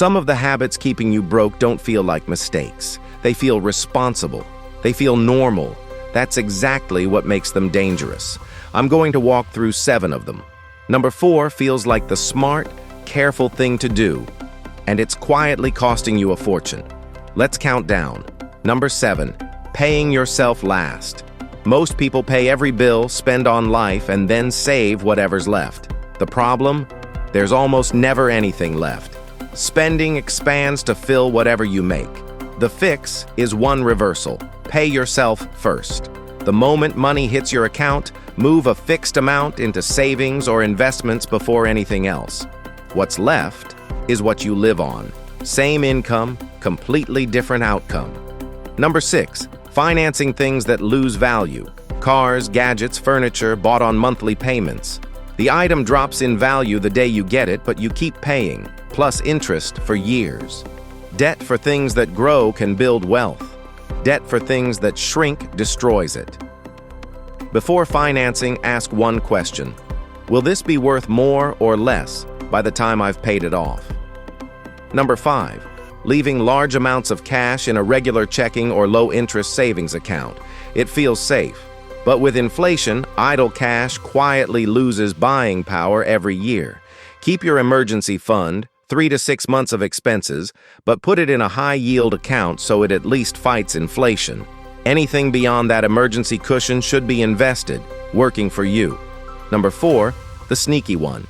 Some of the habits keeping you broke don't feel like mistakes. They feel responsible. They feel normal. That's exactly what makes them dangerous. I'm going to walk through 7 of them. Number 4 feels like the smart, careful thing to do, and it's quietly costing you a fortune. Let's count down. Number 7, paying yourself last. Most people pay every bill, spend on life, and then save whatever's left. The problem? There's almost never anything left. Spending expands to fill whatever you make. The fix is one reversal. Pay yourself first. The moment money hits your account, move a fixed amount into savings or investments before anything else. What's left is what you live on. Same income, completely different outcome. Number 6, financing things that lose value. Cars, gadgets, furniture bought on monthly payments. The item drops in value the day you get it, but you keep paying, plus interest for years. Debt for things that grow can build wealth. Debt for things that shrink destroys it. Before financing, ask one question. Will this be worth more or less by the time I've paid it off? Number 5, leaving large amounts of cash in a regular checking or low-interest savings account. It feels safe. But with inflation, idle cash quietly loses buying power every year. Keep your emergency fund, 3 to 6 months of expenses, but put it in a high-yield account so it at least fights inflation. Anything beyond that emergency cushion should be invested, working for you. Number 4, the sneaky one.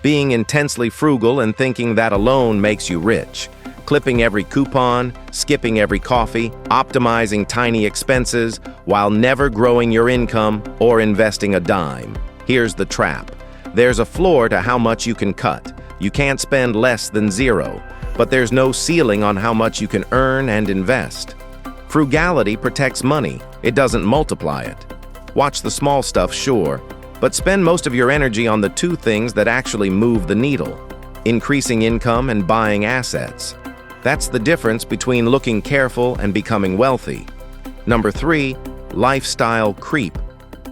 Being intensely frugal and thinking that alone makes you rich. Clipping every coupon, skipping every coffee, optimizing tiny expenses, while never growing your income or investing a dime. Here's the trap. There's a floor to how much you can cut. You can't spend less than 0, but there's no ceiling on how much you can earn and invest. Frugality protects money. It doesn't multiply it. Watch the small stuff, sure, but spend most of your energy on the 2 things that actually move the needle: increasing income and buying assets. That's the difference between looking careful and becoming wealthy. Number 3, lifestyle creep.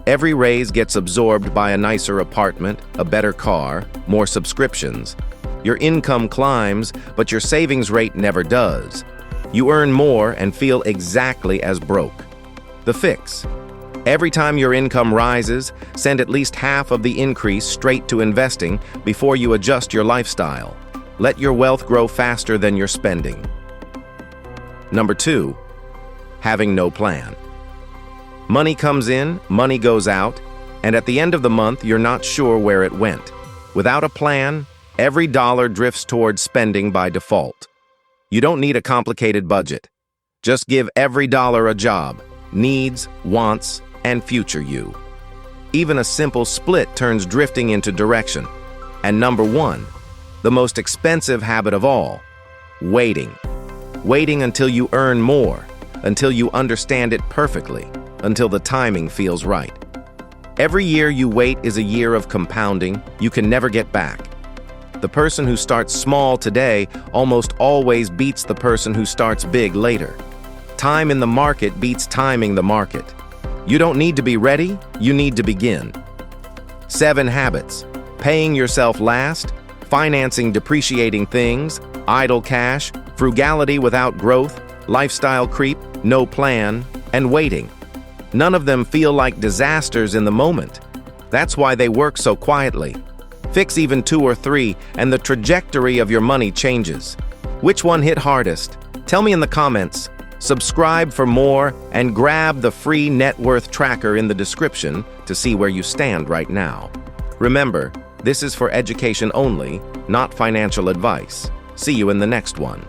Every raise gets absorbed by a nicer apartment, a better car, more subscriptions. Your income climbs, but your savings rate never does. You earn more and feel exactly as broke. The fix: every time your income rises, send at least half of the increase straight to investing before you adjust your lifestyle. Let your wealth grow faster than your spending. Number 2, having no plan. Money comes in, money goes out, and at the end of the month, you're not sure where it went. Without a plan, every dollar drifts towards spending by default. You don't need a complicated budget. Just give every dollar a job: needs, wants, and future you. Even a simple split turns drifting into direction. And number 1, the most expensive habit of all: waiting. Waiting until you earn more, until you understand it perfectly, until the timing feels right. Every year you wait is a year of compounding you can never get back. The person who starts small today almost always beats the person who starts big later. Time in the market beats timing the market. You don't need to be ready, you need to begin. 7 habits: paying yourself last, financing depreciating things, idle cash, frugality without growth, lifestyle creep, no plan, and waiting. None of them feel like disasters in the moment. That's why they work so quietly. Fix even 2 or 3, and the trajectory of your money changes. Which one hit hardest? Tell me in the comments. Subscribe for more, and grab the free net worth tracker in the description to see where you stand right now. Remember, this is for education only, not financial advice. See you in the next one.